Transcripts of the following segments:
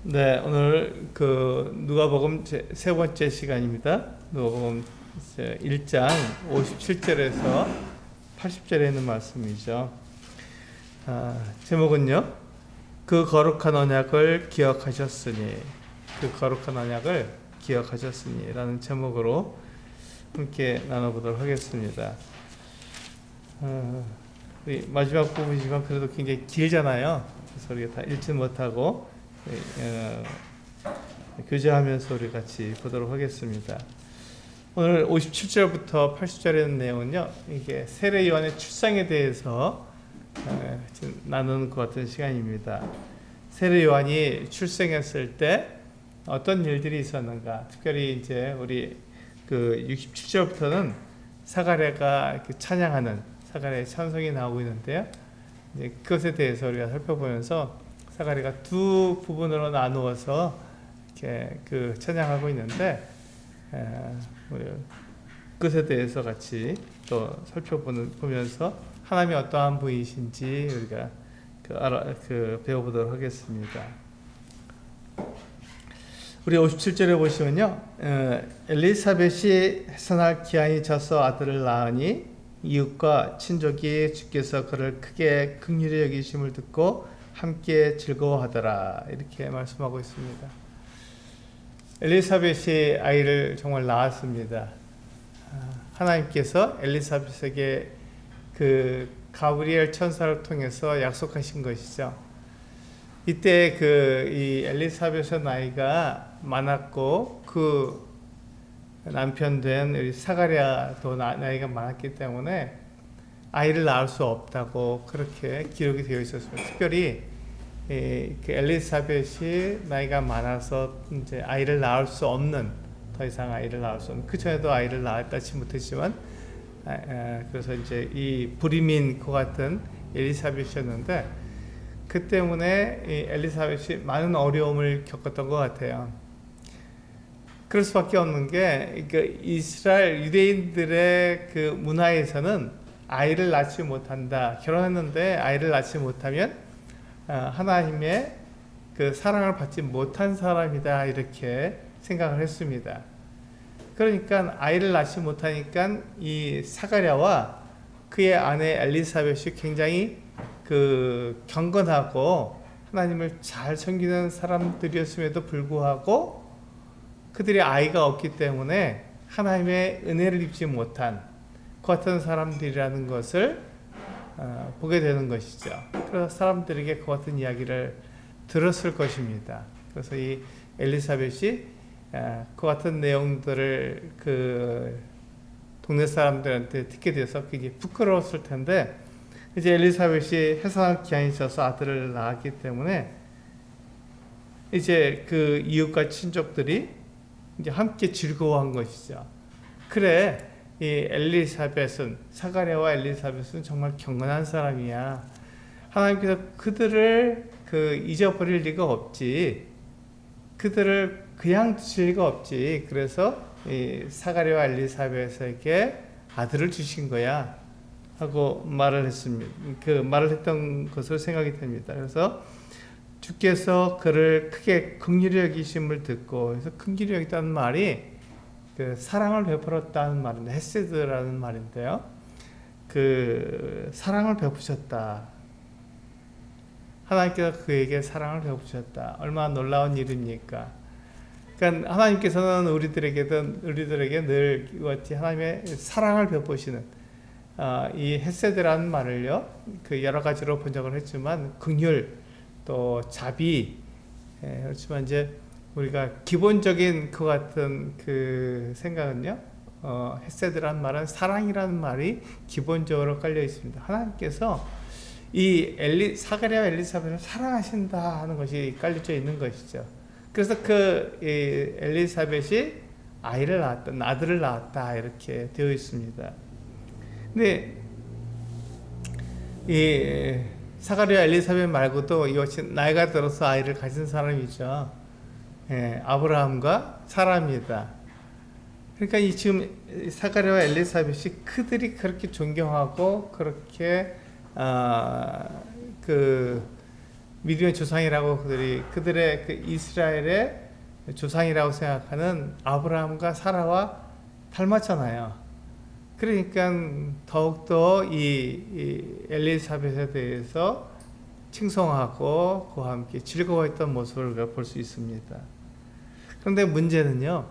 네, 오늘 누가복음 세 번째 시간입니다. 누가복음 1장 57절에서 80절에 있는 말씀이죠. 제목은요, 그 거룩한 언약을 기억하셨으니, 그 거룩한 언약을 기억하셨으니 라는 제목으로 함께 나눠보도록 하겠습니다. 우리 마지막 부분이지만 그래도 굉장히 길잖아요. 그래서 우리가 다 읽지 못하고 교제하면서 우리 같이 보도록 하겠습니다. 오늘 57절부터 80절에 있는 내용은요, 이게 세례 요한의 출생에 대해서 나누는 것 같은 시간입니다. 세례 요한이 출생했을 때 어떤 일들이 있었는가? 특별히 이제 우리 67절부터는 사가랴가 찬양하는 사가랴의 찬송이 나오고 있는데요. 이제 그것에 대해서 우리가 살펴보면서 사가랴가 두 부분으로 나누어서 이렇게 찬양하고 있는데, 그것에 대해서 같이 또 살펴보면서 하나님이 어떠한 분이신지 우리가 배워보도록 하겠습니다. 우리 57절에 보시면요, 엘리사벳이 해산할 기한이 차서 아들을 낳으니 이웃과 친족이 주께서 그를 크게 긍휼히 여기심을 듣고 함께 즐거워하더라, 이렇게 말씀하고 있습니다. 엘리사벳이 아이를 정말 낳았습니다. 하나님께서 엘리사벳에게 가브리엘 천사를 통해서 약속하신 것이죠. 이때 이 엘리사벳의 나이가 많았고 그 남편 된 우리 사가랴도 나이가 많았기 때문에 아이를 낳을 수 없다고 그렇게 기록이 되어 있었습니다. 특별히 엘리사벳이 나이가 많아서 이제 아이를 낳을 수 없는, 더 이상 아이를 낳을 수 없는, 그 전에도 아이를 낳았다지 못했지만, 그래서 이제 이 불임인 것 같은 엘리사벳이었는데, 그 때문에 엘리사벳이 많은 어려움을 겪었던 것 같아요. 그럴 수밖에 없는 게, 이스라엘 유대인들의 문화에서는 아이를 낳지 못한다, 결혼했는데 아이를 낳지 못하면 하나님의 사랑을 받지 못한 사람이다, 이렇게 생각을 했습니다. 그러니까 아이를 낳지 못하니까 이 사가랴와 그의 아내 엘리사벳이 굉장히 경건하고 하나님을 잘 섬기는 사람들이었음에도 불구하고 그들이 아이가 없기 때문에 하나님의 은혜를 입지 못한 그 같은 사람들이라는 것을 보게 되는 것이죠. 그래서 사람들에게 그 같은 이야기를 들었을 것입니다. 그래서 이 엘리사벳이 그 같은 내용들을 동네 사람들한테 듣게 돼서 굉장히 부끄러웠을 텐데, 이제 엘리사벳이 해산할 기한이 있어서 아들을 낳았기 때문에 이제 이웃과 친족들이 이제 함께 즐거워한 것이죠. 그래, 이 엘리사벳은, 사가랴와 엘리사벳은 정말 경건한 사람이야. 하나님께서 그들을 잊어버릴 리가 없지. 그들을 그냥 두실 리가 없지. 그래서 이 사가랴와 엘리사벳에게 아들을 주신 거야, 하고 말을 했습니다. 말을 했던 것으로 생각이 됩니다. 그래서 주께서 그를 크게 긍휼히 여기심을 듣고, 그래서 긍휼히 여기다는 말이 사랑을 베풀었다는 말인데, 헤세드라는 말인데요. 사랑을 베푸셨다. 하나님께서 그에게 사랑을 베푸셨다. 얼마나 놀라운 일입니까? 그러니까 하나님께서는 우리들에게 늘 이같이 하나님의 사랑을 베푸시는, 이 헤세드라는 말을요, 여러 가지로 번역을 했지만 긍휼, 또 자비, 그렇지만 이제 우리가 기본적인 그 같은 생각은요, 헤세드라는 말은 사랑이라는 말이 기본적으로 깔려 있습니다. 하나님께서 이 사가랴와 엘리사벳을 사랑하신다 하는 것이 깔려져 있는 것이죠. 그래서 엘리사벳이 아들을 낳았다, 이렇게 되어 있습니다. 근데 이 사가랴 엘리사벳 말고도 이것이 나이가 들어서 아이를 가진 사람이죠. 아브라함과 사라입니다. 그러니까 지금 사가랴와 엘리사벳이 그들이 그렇게 존경하고 그렇게 믿음의 조상이라고 그들의 그 이스라엘의 조상이라고 생각하는 아브라함과 사라와 닮았잖아요. 그러니까 더욱더 이 엘리사벳에 대해서 칭송하고 그와 함께 즐거워했던 모습을 볼 수 있습니다. 그런데 문제는요,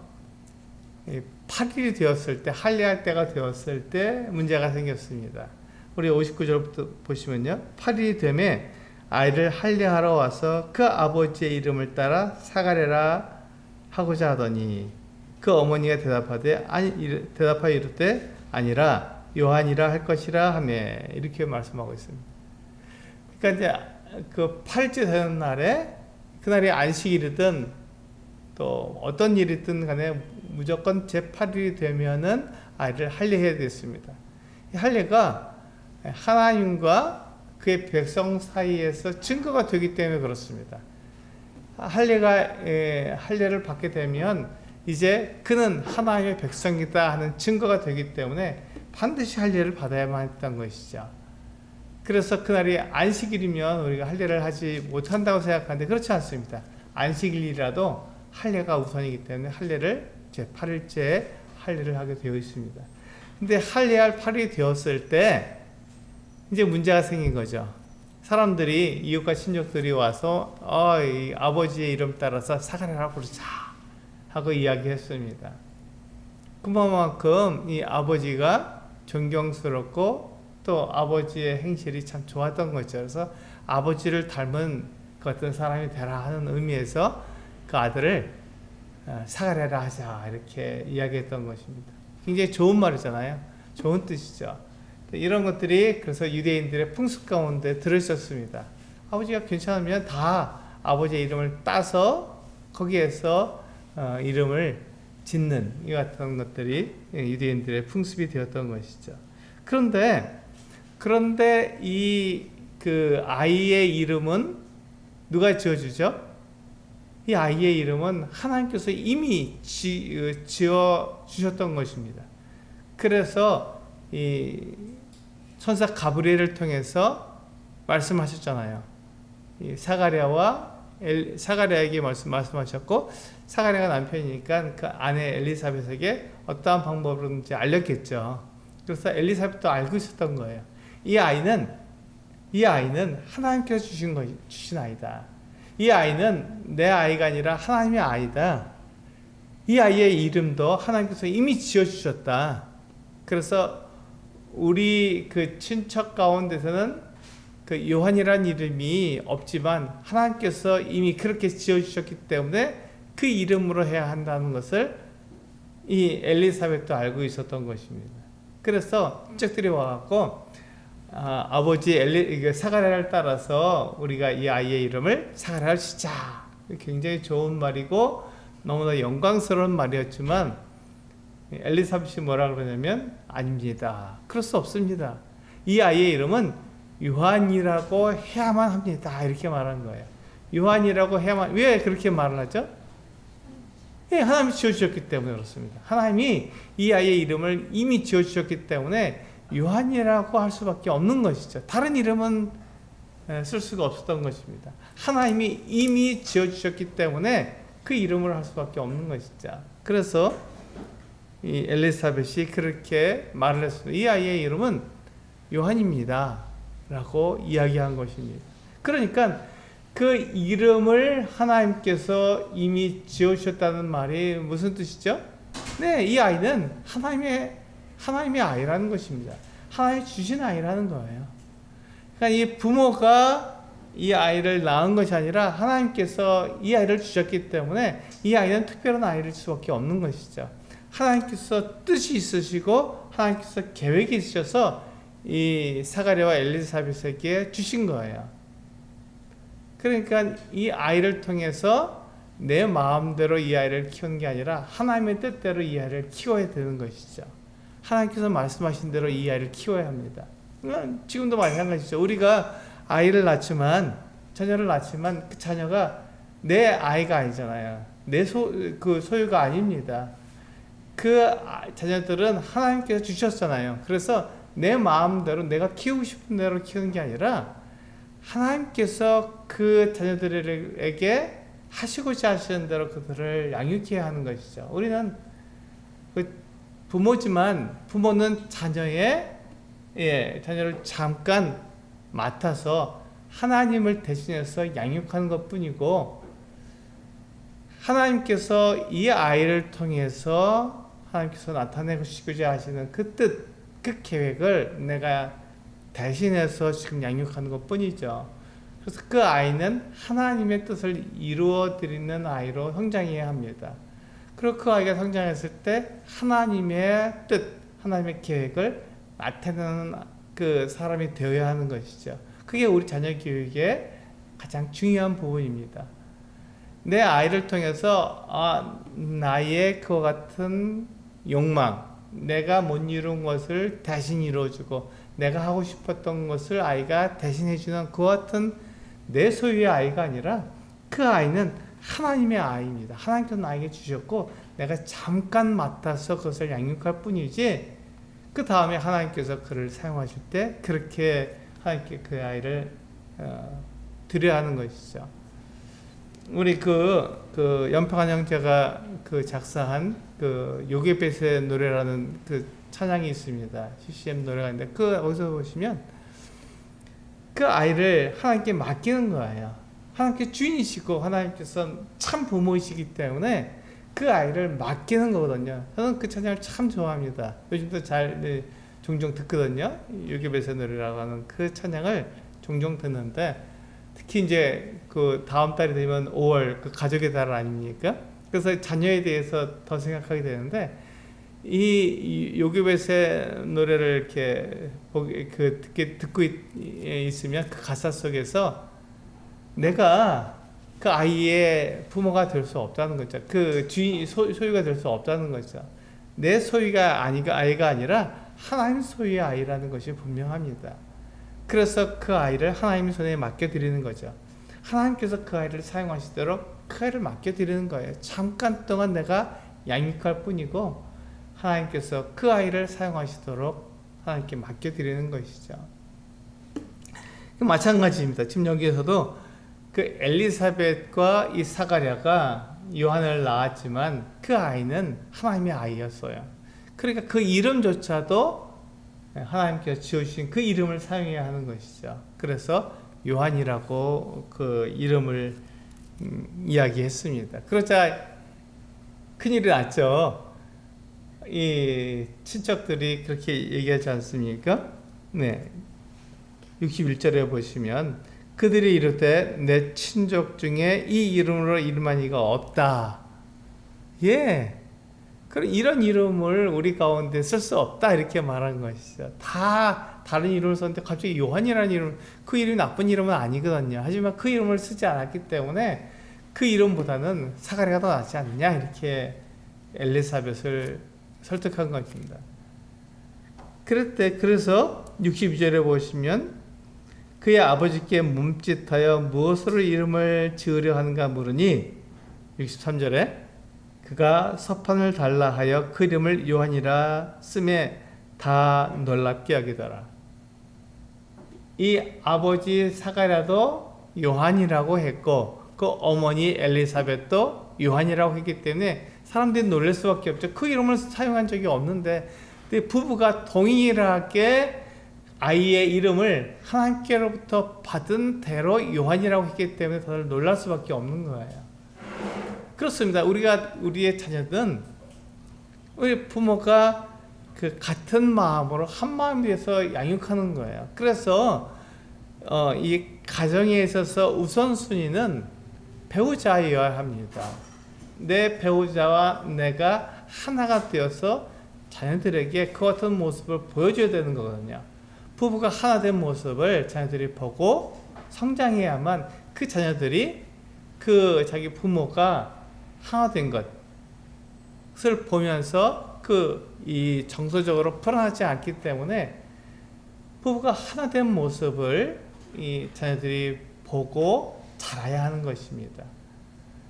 8일이 되었을 때, 할례할 때가 되었을 때 문제가 생겼습니다. 우리 59절부터 보시면요, 8일이 되매 아이를 할례하러 와서 그 아버지의 이름을 따라 사가랴라 하고자 하더니 그 어머니가 대답하여 이르되 아니라 요한이라 할 것이라 하며 이렇게 말씀하고 있습니다. 그러니까 이제 그 8일째 되는 날에, 그날이 안식일이든 또 어떤 일이든 간에 무조건 제8일이 되면은 아이를 할례해야 됐습니다. 이 할례가 하나님과 그의 백성 사이에서 증거가 되기 때문에 그렇습니다. 할례를 받게 되면 이제 그는 하나님의 백성이다 하는 증거가 되기 때문에 반드시 할례를 받아야만 했던 것이죠. 그래서 그날이 안식일이면 우리가 할례를 하지 못한다고 생각하는데 그렇지 않습니다. 안식일이라도 할례가 우선이기 때문에 할례를 제8일째에 할례를 하게 되어 있습니다. 근데 할례할 8일이 되었을 때 이제 문제가 생긴 거죠. 사람들이, 이웃과 친족들이 와서 이 아버지의 이름 따라서 사가랴라 부르자 하고 이야기했습니다. 그만큼 이 아버지가 존경스럽고 또 아버지의 행실이 참 좋았던 거죠. 그래서 아버지를 닮은 그 어떤 사람이 되라 하는 의미에서 그 아들을 사가랴라 하자 이렇게 이야기했던 것입니다. 굉장히 좋은 말이잖아요. 좋은 뜻이죠. 이런 것들이 그래서 유대인들의 풍습 가운데 들어있었습니다. 아버지가 괜찮으면 다 아버지의 이름을 따서 거기에서 이름을 짓는 이 같은 것들이 유대인들의 풍습이 되었던 것이죠. 그런데 이 그 아이의 이름은 누가 지어주죠? 이 아이의 이름은 하나님께서 이미 지어 주셨던 것입니다. 그래서 이 천사 가브리엘을 통해서 말씀하셨잖아요. 이 사가랴에게 말씀하셨고, 사가랴가 남편이니까 그 아내 엘리사벳에게 어떠한 방법으로든지 알렸겠죠. 그래서 엘리사벳도 알고 있었던 거예요. 이 아이는 하나님께서 주신 아이다. 이 아이는 내 아이가 아니라 하나님의 아이다. 이 아이의 이름도 하나님께서 이미 지어주셨다. 그래서 우리 그 친척 가운데서는 그 요한이라는 이름이 없지만 하나님께서 이미 그렇게 지어주셨기 때문에 그 이름으로 해야 한다는 것을 이 엘리사벳도 알고 있었던 것입니다. 그래서 친척들이 와갖고 아버지 사가랴를 따라서 우리가 이 아이의 이름을 사가랴를 짓자. 굉장히 좋은 말이고 너무나 영광스러운 말이었지만 엘리사벳이 뭐라 그러냐면 아닙니다. 그럴 수 없습니다. 이 아이의 이름은 요한이라고 해야만 합니다. 이렇게 말한 거예요. 요한이라고 해야만. 왜 그렇게 말을 하죠? 하나님이 지어주셨기 때문에 그렇습니다. 하나님이 이 아이의 이름을 이미 지어주셨기 때문에 요한이라고 할 수밖에 없는 것이죠. 다른 이름은 쓸 수가 없었던 것입니다. 하나님이 이미 지어주셨기 때문에 그 이름을 할 수밖에 없는 것이죠. 그래서 이 엘리사벳이 그렇게 말을 했습니다. 이 아이의 이름은 요한입니다 라고 이야기한 것입니다. 그러니까 그 이름을 하나님께서 이미 지어주셨다는 말이 무슨 뜻이죠? 네, 이 아이는 하나님의 아이라는 것입니다. 하나님이 주신 아이라는 거예요. 그러니까 이 부모가 이 아이를 낳은 것이 아니라 하나님께서 이 아이를 주셨기 때문에 이 아이는 특별한 아이일 수밖에 없는 것이죠. 하나님께서 뜻이 있으시고 하나님께서 계획이 있으셔서 이 사가랴와 엘리사벳에게 주신 거예요. 그러니까 이 아이를 통해서 내 마음대로 이 아이를 키우는 게 아니라 하나님의 뜻대로 이 아이를 키워야 되는 것이죠. 하나님께서 말씀하신 대로 이 아이를 키워야 합니다. 지금도 마찬가지죠. 우리가 자녀를 낳지만 그 자녀가 내 아이가 아니잖아요. 내 소유가 아닙니다. 그 자녀들은 하나님께서 주셨잖아요. 그래서 내 마음대로 내가 키우고 싶은 대로 키우는 게 아니라 하나님께서 그 자녀들에게 하시고자 하시는 대로 그들을 양육해야 하는 것이죠. 우리는 그 부모지만 부모는 자녀를 잠깐 맡아서 하나님을 대신해서 양육하는 것 뿐이고, 하나님께서 이 아이를 통해서 하나님께서 나타내시고자 하시는 그 뜻, 그 계획을 내가 대신해서 지금 양육하는 것 뿐이죠. 그래서 그 아이는 하나님의 뜻을 이루어 드리는 아이로 성장해야 합니다. 그리고 그 아이가 성장했을 때 하나님의 뜻, 하나님의 계획을 나타내는 그 사람이 되어야 하는 것이죠. 그게 우리 자녀 교육의 가장 중요한 부분입니다. 내 아이를 통해서 나의 그와 같은 욕망, 내가 못 이룬 것을 대신 이루어주고 내가 하고 싶었던 것을 아이가 대신해주는 그와 같은 내 소유의 아이가 아니라, 그 아이는 하나님의 아이입니다. 하나님께서 나에게 주셨고 내가 잠깐 맡아서 그것을 양육할 뿐이지, 그 다음에 하나님께서 그를 사용하실 때 그렇게 하나님께 그 아이를 드려야 하는 것이죠. 우리 그 연평한 형제가 그 작사한 그 요괴벳의 노래라는 그 찬양이 있습니다. CCM 노래가 있는데, 거기서 보시면 그 아이를 하나님께 맡기는 거예요. 하나님께 주인이시고 하나님께서 참 부모이시기 때문에 그 아이를 맡기는 거거든요. 저는 그 찬양을 참 좋아합니다. 요즘도 종종 듣거든요. 요괴벳의 노래라고 하는 그 찬양을 종종 듣는데, 특히 이제 그 다음 달이 되면 5월 그 가족의 달 아닙니까? 그래서 자녀에 대해서 더 생각하게 되는데, 이 요괴벳의 노래를 이렇게 듣고 있으면 그 가사 속에서 내가 그 아이의 부모가 될 수 없다는 거죠. 그 소유가 될 수 없다는 거죠. 내 소유가 아이가 아니라 하나님 소유의 아이라는 것이 분명합니다. 그래서 그 아이를 하나님의 손에 맡겨드리는 거죠. 하나님께서 그 아이를 사용하시도록 그 아이를 맡겨드리는 거예요. 잠깐 동안 내가 양육할 뿐이고 하나님께서 그 아이를 사용하시도록 하나님께 맡겨드리는 것이죠. 마찬가지입니다. 지금 여기에서도 그 엘리사벳과 이 사가랴가 요한을 낳았지만 그 아이는 하나님의 아이였어요. 그러니까 그 이름조차도 하나님께서 지어주신 그 이름을 사용해야 하는 것이죠. 그래서 요한이라고 그 이름을 이야기했습니다. 그러자 큰일이 났죠. 이 친척들이 그렇게 얘기하지 않습니까? 네. 61절에 보시면 그들이 이르되 내 친족 중에 이 이름으로 이름한 이가 없다. 예. 그럼 이런 이름을 우리 가운데 쓸 수 없다 이렇게 말한 것이죠. 다 다른 이름을 썼는데 갑자기 요한이라는 이름, 그 이름이 나쁜 이름은 아니거든요. 하지만 그 이름을 쓰지 않았기 때문에 그 이름보다는 사가랴가 더 낫지 않느냐 이렇게 엘리사벳을 설득한 것입니다. 그래서 62절에 보시면 그의 아버지께 멈칫하여 무엇으로 이름을 지으려 하는가 물으니 63절에 그가 서판을 달라 하여 그 이름을 요한이라 쓰매 다 놀랍게 여기더라. 이 아버지 사가랴도 요한이라고 했고 그 어머니 엘리사벳도 요한이라고 했기 때문에 사람들이 놀랄 수밖에 없죠. 그 이름을 사용한 적이 없는데 부부가 동일하게 아이의 이름을 하나님께로부터 받은 대로 요한이라고 했기 때문에 다들 놀랄 수밖에 없는 거예요. 그렇습니다. 우리의 자녀들은 우리 부모가 그 같은 마음으로 한 마음이 돼서 양육하는 거예요. 그래서 이 가정에 있어서 우선순위는 배우자여야 합니다. 내 배우자와 내가 하나가 되어서 자녀들에게 그 같은 모습을 보여줘야 되는 거거든요. 부부가 하나 된 모습을 자녀들이 보고 성장해야만 그 자녀들이 그 자기 부모가 하나 된 것을 보면서 이 정서적으로 불안하지 않기 때문에 부부가 하나 된 모습을 이 자녀들이 보고 자라야 하는 것입니다.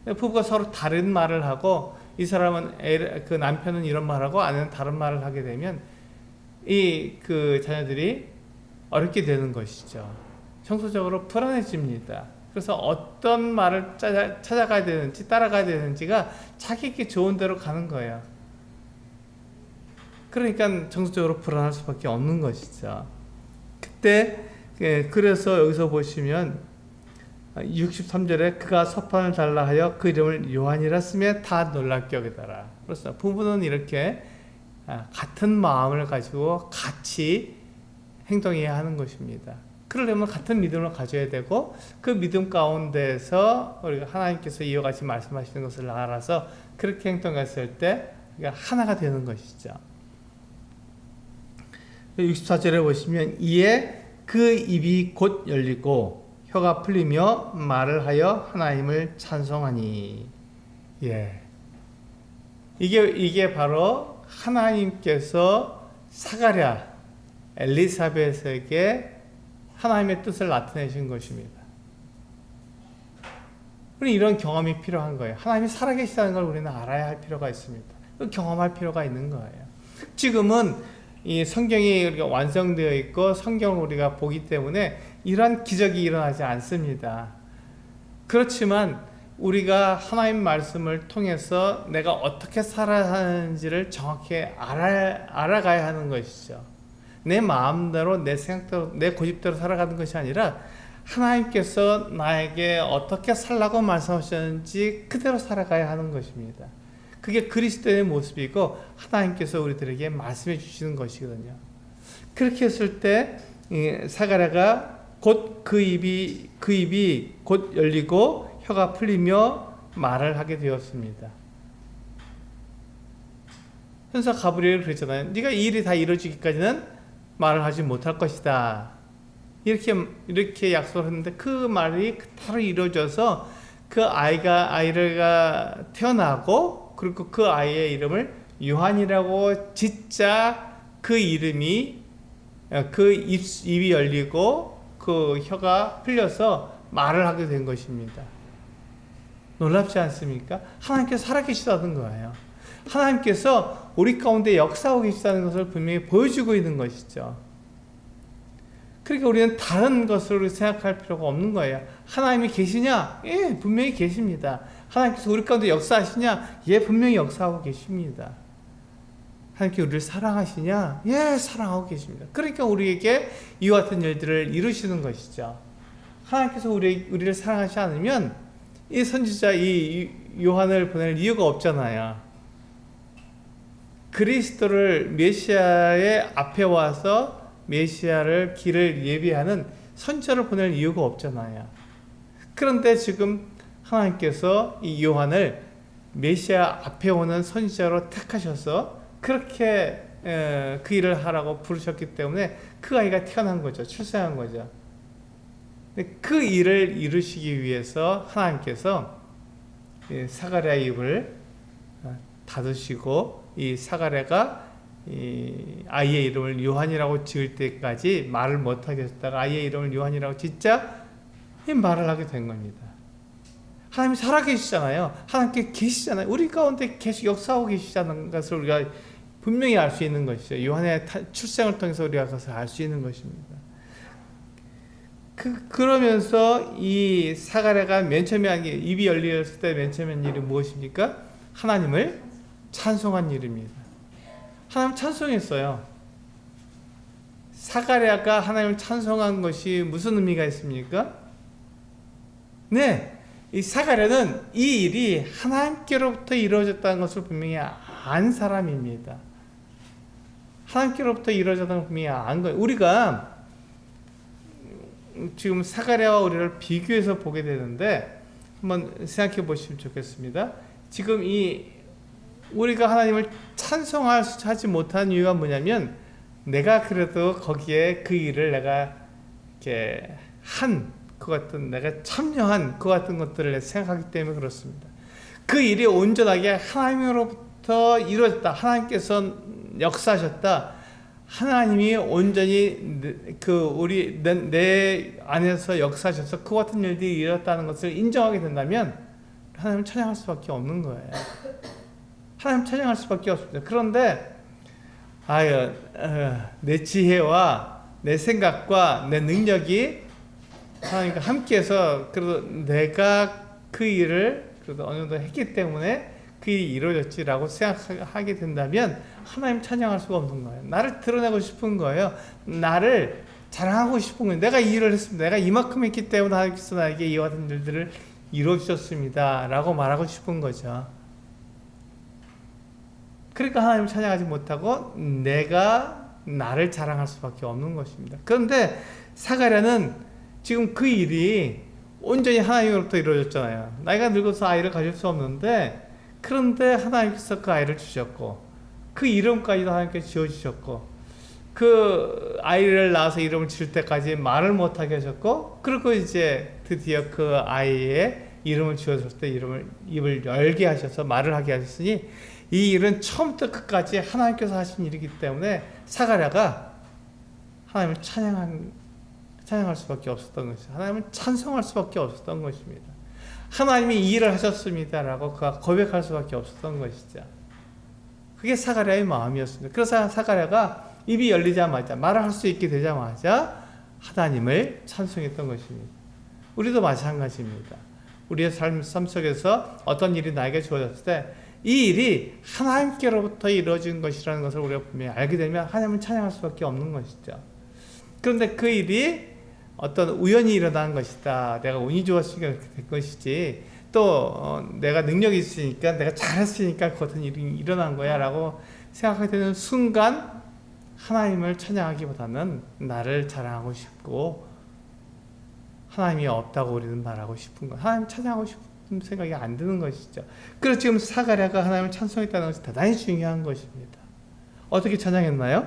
부부가 서로 다른 말을 하고 이 사람은 그 남편은 이런 말하고 아내는 다른 말을 하게 되면 그 자녀들이 어렵게 되는 것이죠. 정서적으로 불안해집니다. 그래서 어떤 말을 찾아가야 되는지 따라가야 되는지가 자기에게 좋은 대로 가는 거예요. 그러니까 정서적으로 불안할 수밖에 없는 것이죠. 그때 그래서 여기서 보시면 63절에 그가 서판을 달라 하여 그 이름을 요한이라 쓰매 다 놀랍게 여기더라. 그래서 부부는 이렇게 같은 마음을 가지고 같이 행동해야 하는 것입니다. 그러려면 같은 믿음을 가져야 되고 그 믿음 가운데서 우리가 하나님께서 이와 같이 말씀하시는 것을 알아서 그렇게 행동했을 때 우리가 하나가 되는 것이죠. 64절에 보시면 이에 그 입이 곧 열리고 혀가 풀리며 말을 하여 하나님을 찬송하니. 예. 이게 바로 하나님께서 사가랴 엘리사벳에게 하나님의 뜻을 나타내신 것입니다. 우리 이런 경험이 필요한 거예요. 하나님이 살아계시다는 걸 우리는 알아야 할 필요가 있습니다. 경험할 필요가 있는 거예요. 지금은 이 성경이 우리가 완성되어 있고 성경을 우리가 보기 때문에 이러한 기적이 일어나지 않습니다. 그렇지만 우리가 하나님 말씀을 통해서 내가 어떻게 살아야 하는지를 정확히 알아가야 하는 것이죠. 내 마음대로 내 생각대로 내 고집대로 살아가는 것이 아니라 하나님께서 나에게 어떻게 살라고 말씀하셨는지 그대로 살아가야 하는 것입니다. 그게 그리스도의 모습이고 하나님께서 우리들에게 말씀해 주시는 것이거든요. 그렇게 했을 때 사가랴가 곧 그 입이 곧 열리고 혀가 풀리며 말을 하게 되었습니다. 천사 가브리엘이 그랬잖아요. 네가 이 일이 다 이루어지기까지는 말을 하지 못할 것이다. 이렇게 약속을 했는데 그 말이 바로 이루어져서 그 아이가 태어나고 그리고 그 아이의 이름을 요한이라고 짓자 그 이름이 그 입이 열리고 그 혀가 풀려서 말을 하게 된 것입니다. 놀랍지 않습니까? 하나님께서 살아계시다는 거예요. 하나님께서 우리 가운데 역사하고 계시다는 것을 분명히 보여주고 있는 것이죠. 그러니까 우리는 다른 것으로 생각할 필요가 없는 거예요. 하나님이 계시냐? 예, 분명히 계십니다. 하나님께서 우리 가운데 역사하시냐? 예, 분명히 역사하고 계십니다. 하나님께 우리를 사랑하시냐? 예, 사랑하고 계십니다. 그러니까 우리에게 이와 같은 일들을 이루시는 것이죠. 하나님께서 우리를 사랑하지 않으면 이 선지자 이 요한을 보낼 이유가 없잖아요. 그리스도를 메시아의 앞에 와서 메시아를 길을 예비하는 선지자를 보낼 이유가 없잖아요. 그런데 지금 하나님께서 이 요한을 메시아 앞에 오는 선지자로 택하셔서 그렇게 그 일을 하라고 부르셨기 때문에 그 아이가 태어난 거죠. 출생한 거죠. 그 일을 이루시기 위해서 하나님께서 사가랴의 입을 닫으시고 이 사가랴가 이 아이의 이름을 요한이라고 지을 때까지 말을 못하게 했다가 아이의 이름을 요한이라고 짓자 말을 하게 된 겁니다. 하나님이 살아계시잖아요. 하나님께 계시잖아요. 우리 가운데 계속 역사하고 계시다는 것을 우리가 분명히 알 수 있는 것이죠. 요한의 출생을 통해서 우리가 그것을 알 수 있는 것입니다. 그러면서 이 사가랴가 맨 처음에 한 게 입이 열렸을 때 맨 처음에 한 일이 무엇입니까? 하나님을 찬송한 일입니다. 하나님 찬송했어요. 사가랴가 하나님을 찬송한 것이 무슨 의미가 있습니까? 네, 이 사가랴는 이 일이 하나님께로부터 이루어졌다는 것을 분명히 안 사람입니다. 하나님께로부터 이루어졌다는 걸 분명히 안 거예요. 우리가 지금 사가랴와 우리를 비교해서 보게 되는데 한번 생각해 보시면 좋겠습니다. 지금 우리가 하나님을 찬송하지 못한 이유가 뭐냐면 내가 그래도 거기에 그 일을 내가 이렇게 내가 참여한 그 같은 것들을 생각하기 때문에 그렇습니다. 그 일이 온전하게 하나님으로부터 이루어졌다. 하나님께서 역사하셨다. 하나님이 온전히 내 안에서 역사하셔서 그 같은 일들이 일어났다는 것을 인정하게 된다면 하나님을 찬양할 수밖에 없는 거예요. 하나님 찬양할 수밖에 없습니다. 그런데 내 지혜와 내 생각과 내 능력이 하나님과 함께해서 그래도 내가 그 일을 그래도 어느 정도 했기 때문에 그 일이 이루어졌지라고 생각하게 된다면 하나님 찬양할 수가 없는 거예요. 나를 드러내고 싶은 거예요. 나를 자랑하고 싶은 거예요. 내가 이 일을 했습니다. 내가 이만큼 했기 때문에 하나님께서 나에게 이와 같은 일들을 이루어주셨습니다 라고 말하고 싶은 거죠. 그러니까 하나님을 찬양하지 못하고 내가 나를 자랑할 수밖에 없는 것입니다. 그런데 사가랴는 지금 그 일이 온전히 하나님으로부터 이루어졌잖아요. 나이가 늙어서 아이를 가질 수 없는데 그런데 하나님께서 그 아이를 주셨고 그 이름까지도 하나님께서 지어주셨고 그 아이를 낳아서 이름을 지을 때까지 말을 못하게 하셨고 그리고 이제 드디어 그 아이의 이름을 지어줬을 때 입을 열게 하셔서 말을 하게 하셨으니 이 일은 처음부터 끝까지 하나님께서 하신 일이기 때문에 사가랴가 하나님을 찬양할 수밖에 없었던 것이죠. 하나님을 찬송할 수밖에 없었던 것입니다. 하나님이 이 일을 하셨습니다라고 그가 고백할 수밖에 없었던 것이죠. 그게 사가랴의 마음이었습니다. 그래서 사가랴가 입이 열리자마자 말을 할 수 있게 되자마자 하나님을 찬송했던 것입니다. 우리도 마찬가지입니다. 우리의 삶 속에서 어떤 일이 나에게 주어졌을 때 이 일이 하나님께로부터 이루어진 것이라는 것을 우리가 분명히 알게 되면 하나님을 찬양할 수밖에 없는 것이죠. 그런데 그 일이 어떤 우연히 일어난 것이다. 내가 운이 좋았으니까 그렇게 된 것이지 또 내가 능력이 있으니까 내가 잘했으니까 그 같은 일이 일어난 거야 라고 생각하게 되는 순간 하나님을 찬양하기보다는 나를 자랑하고 싶고 하나님이 없다고 우리는 말하고 싶은 것, 하나님 찬양하고 싶은 생각이 안 드는 것이죠. 그래서 지금 사가랴가 하나님을 찬송했다는 것이 대단히 중요한 것입니다. 어떻게 찬양했나요?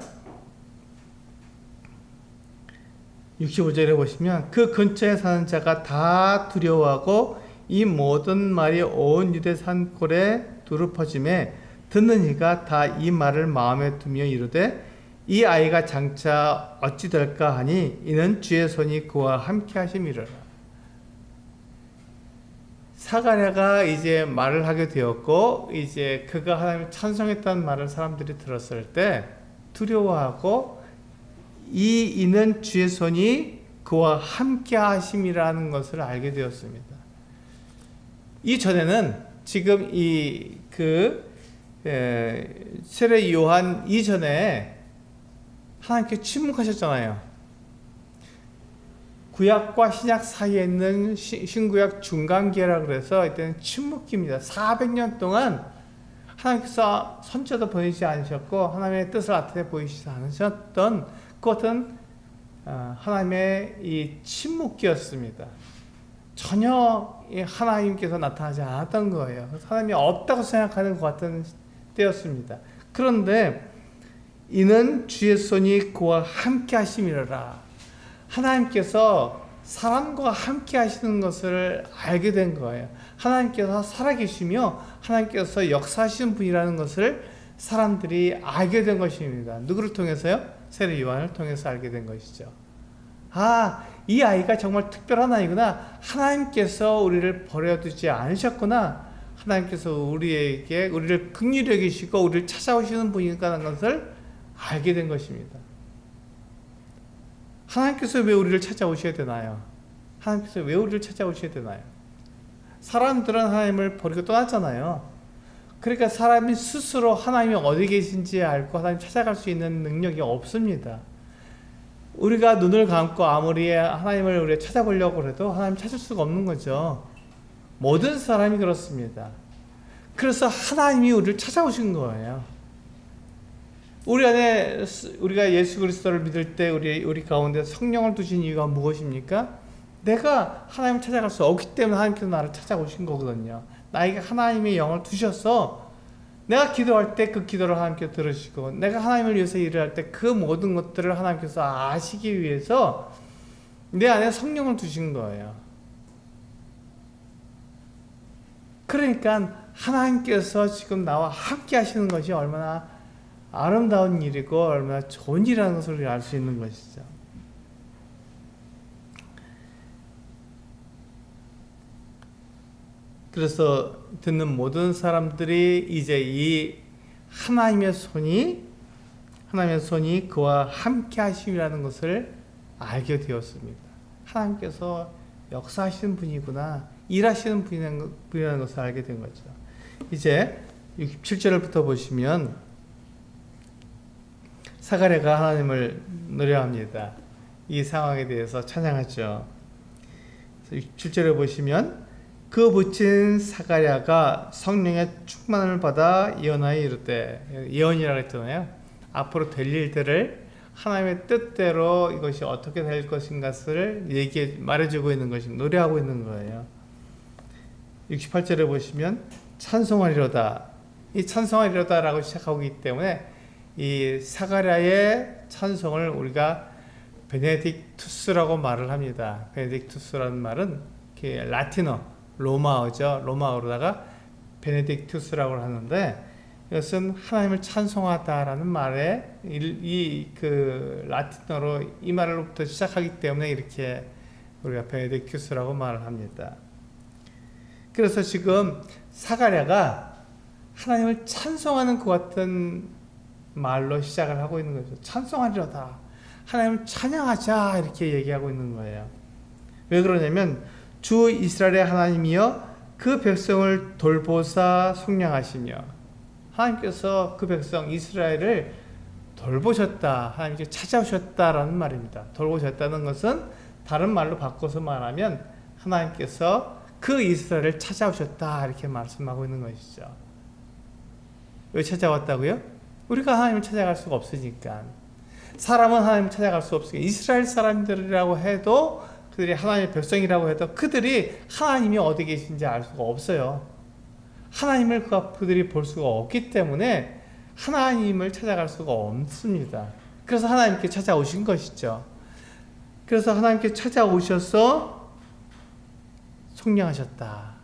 65절에 보시면 그 근처에 사는 자가 다 두려워하고 이 모든 말이 온 유대 산골에 두루 퍼짐에 듣는 이가 다 이 말을 마음에 두며 이르되 이 아이가 장차 어찌 될까 하니 이는 주의 손이 그와 함께 하심이로라. 사가랴가 이제 말을 하게 되었고 이제 그가 하나님을 찬송했다는 말을 사람들이 들었을 때 두려워하고 이는 주의 손이 그와 함께 하심이라는 것을 알게 되었습니다. 이전에는 지금 세례 요한 이전에 하나님께 침묵하셨잖아요. 구약과 신약 사이에 있는 신구약 중간기라 그래서 이때는 침묵기입니다. 400년 동안 하나님께서 선처도 보이지 않으셨고 하나님의 뜻을 나타내 보이시지 않으셨던 그것은 하나님의 이 침묵기였습니다. 전혀 하나님께서 나타나지 않았던 거예요. 하나님이 없다고 생각하는 것 같은 때였습니다. 그런데 이는 주의 손이 그와 함께 하심이라. 하나님께서 사람과 함께 하시는 것을 알게 된 거예요. 하나님께서 살아계시며 하나님께서 역사하시는 분이라는 것을 사람들이 알게 된 것입니다. 누구를 통해서요? 세례 요한을 통해서 알게 된 것이죠. 이 아이가 정말 특별한 아이구나. 하나님께서 우리를 버려두지 않으셨구나. 하나님께서 우리를 긍휼히 여기시고 우리를 찾아오시는 분이라는 것을 알게 된 것입니다. 하나님께서 왜 우리를 찾아오셔야 되나요? 하나님께서 왜 우리를 찾아오셔야 되나요? 사람들은 하나님을 버리고 떠났잖아요. 그러니까 사람이 스스로 하나님이 어디 계신지 알고 하나님 찾아갈 수 있는 능력이 없습니다. 우리가 눈을 감고 아무리 하나님을 우리가 찾아보려고 해도 하나님 찾을 수가 없는 거죠. 모든 사람이 그렇습니다. 그래서 하나님이 우리를 찾아오신 거예요. 우리 안에 우리가 예수 그리스도를 믿을 때 우리 가운데 성령을 두신 이유가 무엇입니까? 내가 하나님을 찾아갈 수 없기 때문에 하나님께서 나를 찾아오신 거거든요. 나에게 하나님의 영을 두셔서 내가 기도할 때 그 기도를 하나님께서 들으시고 내가 하나님을 위해서 일을 할 때 그 모든 것들을 하나님께서 아시기 위해서 내 안에 성령을 두신 거예요. 그러니까 하나님께서 지금 나와 함께 하시는 것이 얼마나 아름다운 일이고 얼마나 좋은 일이라는 것을 알 수 있는 것이죠. 그래서 듣는 모든 사람들이 이제 이 하나님의 손이 그와 함께 하심이라는 것을 알게 되었습니다. 하나님께서 역사하시는 분이구나, 일하시는 분이라는 것을 알게 된 거죠. 이제 67절부터 보시면 사가랴가 하나님을 노래합니다. 이 상황에 대해서 찬양하죠. 67절에 보시면 그 부친 사가랴가 성령의 충만을 받아 예언하여 이르되, 예언이라고 했잖아요. 앞으로 될 일들을 하나님의 뜻대로 이것이 어떻게 될 것인가를 말해주고 있는 것이, 노래하고 있는 거예요. 68절에 보시면 찬송하리로다. 이 찬송하리로다라고 시작하고 있기 때문에 이 사가랴의 찬송을 우리가 베네딕투스라고 말을 합니다. 베네딕투스라는 말은 라틴어, 로마어죠. 로마어로다가 베네딕투스라고 하는데, 이것은 하나님을 찬송하다라는 말에 그 라틴어로 이 말로부터 시작하기 때문에 이렇게 우리가 베네딕투스라고 말을 합니다. 그래서 지금 사가랴가 하나님을 찬송하는 것 같은 말로 시작을 하고 있는 거죠. 찬송하리로다. 하나님을 찬양하자, 이렇게 얘기하고 있는 거예요. 왜 그러냐면 주 이스라엘의 하나님이여 그 백성을 돌보사 속량하시며, 하나님께서 그 백성 이스라엘을 돌보셨다, 하나님께 찾아오셨다라는 말입니다. 돌보셨다는 것은 다른 말로 바꿔서 말하면 하나님께서 그 이스라엘을 찾아오셨다, 이렇게 말씀하고 있는 것이죠. 왜 찾아왔다고요? 우리가 하나님을 찾아갈 수가 없으니까. 사람은 하나님을 찾아갈 수 없으니까. 이스라엘 사람들이라고 해도, 그들이 하나님의 백성이라고 해도 그들이 하나님이 어디 계신지 알 수가 없어요. 하나님을 그들이 볼 수가 없기 때문에 하나님을 찾아갈 수가 없습니다. 그래서 하나님께 찾아오신 것이죠. 그래서 하나님께 찾아오셔서 속량하셨다,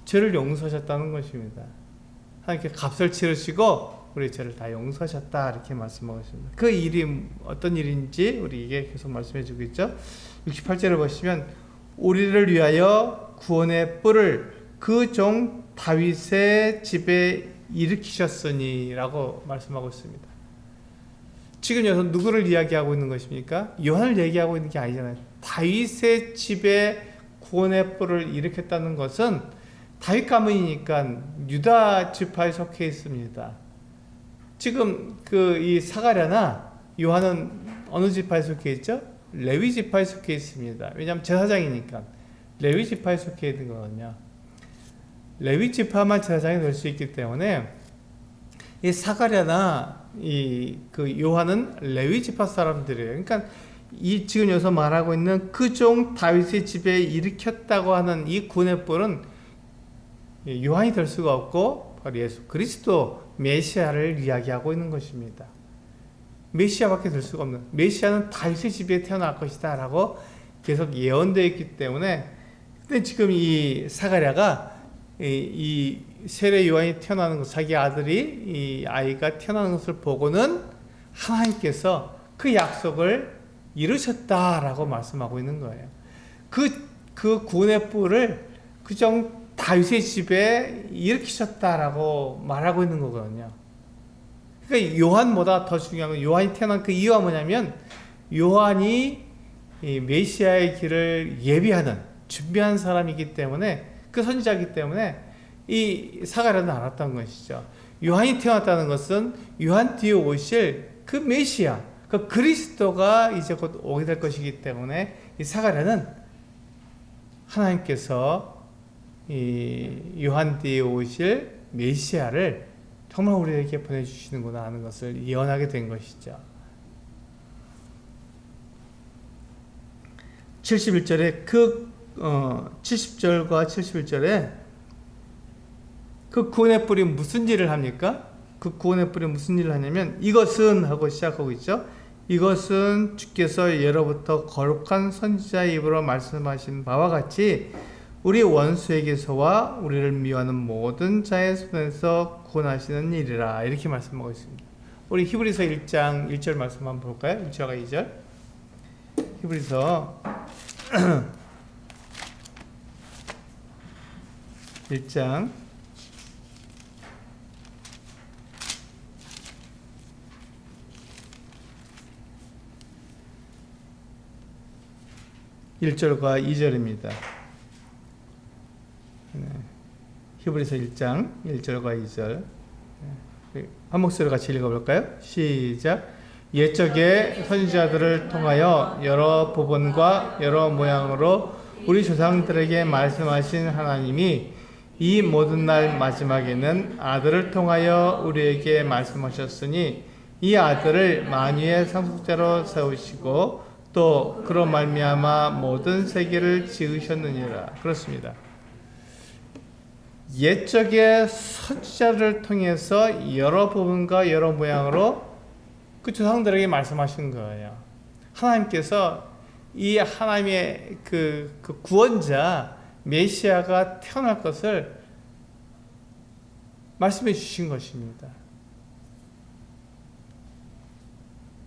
죄를 용서하셨다는 것입니다. 하나님께 값을 치르시고 우리의 죄를 다 용서하셨다, 이렇게 말씀하고 있습니다. 그 일이 어떤 일인지 우리에게 계속 말씀해 주고 있죠. 68절을 보시면 우리를 위하여 구원의 뿔을 그 종 다윗의 집에 일으키셨으니 라고 말씀하고 있습니다. 지금 여기서 누구를 이야기하고 있는 것입니까? 요한을 얘기하고 있는 게 아니잖아요. 다윗의 집에 구원의 뿔을 일으켰다는 것은 다윗 가문이니까 유다 지파에 속해 있습니다. 지금 이 사가랴나 요한은 어느 지파에 속해 있죠? 레위 지파에 속해 있습니다. 왜냐하면 제사장이니까 레위 지파에 속해 있는 거거든요. 레위 지파만 제사장이 될 수 있기 때문에 이 사가랴나 그 요한은 레위 지파 사람들이에요. 그러니까 이 지금 여기서 말하고 있는 그 종 다윗의 집에 일으켰다고 하는 이 구원의 뿔은 요한이 될 수가 없고 바로 예수 그리스도 메시아를 이야기하고 있는 것입니다. 메시아밖에 될 수가 없는, 메시아는 다윗의 집에 태어날 것이다 라고 계속 예언되어 있기 때문에, 근데 지금 이 사가랴가 이 세례 요한이 태어나는 것, 자기 아들이, 이 아이가 태어나는 것을 보고는 하나님께서 그 약속을 이루셨다라고 말씀하고 있는 거예요. 그 구원의 뿔을 그정 다윗의 집에 일으키셨다라고 말하고 있는 거거든요. 그러니까 요한보다 더 중요한 건, 요한이 태어난 그 이유가 뭐냐면 요한이 이 메시아의 길을 예비하는, 준비한 사람이기 때문에, 그 선지자이기 때문에 이 사가랴는 알았던 것이죠. 요한이 태어났다는 것은 요한 뒤에 오실 그 메시아, 그 그리스도가 이제 곧 오게 될 것이기 때문에 이 사가랴는 하나님께서 이 요한 뒤에 오실 메시아를 정말 우리에게 보내주시는구나 하는 것을 예언하게 된 것이죠. 71절에 70절과 71절에 그 구원의 뿔이 무슨 일을 합니까? 그 구원의 뿔이 무슨 일을 하냐면 이것은 하고 시작하고 있죠. 이것은 주께서 예로부터 거룩한 선지자의 입으로 말씀하신 바와 같이 우리 원수에게서와 우리를 미워하는 모든 자의 손에서 구원하시는 일이라, 이렇게 말씀하고 있습니다. 우리 히브리서 1장 1절 말씀 한번 볼까요? 1절과 2절. 히브리서 1장 1절 1절과 2절입니다. 히브리서 1장 1절과 2절. 한 목소리로 같이 읽어볼까요? 시작. 옛적의 선지자들을 통하여 여러 부분과 여러 모양으로 우리 조상들에게 말씀하신 하나님이 이 모든 날 마지막에는 아들을 통하여 우리에게 말씀하셨으니 이 아들을 만유의 상속자로 세우시고 또 그로 말미암아 모든 세계를 지으셨느니라. 그렇습니다. 옛적의 선지자를 통해서 여러 부분과 여러 모양으로 그 조상들에게 말씀하신 거예요. 하나님께서 이 하나님의 그 구원자 메시아가 태어날 것을 말씀해 주신 것입니다.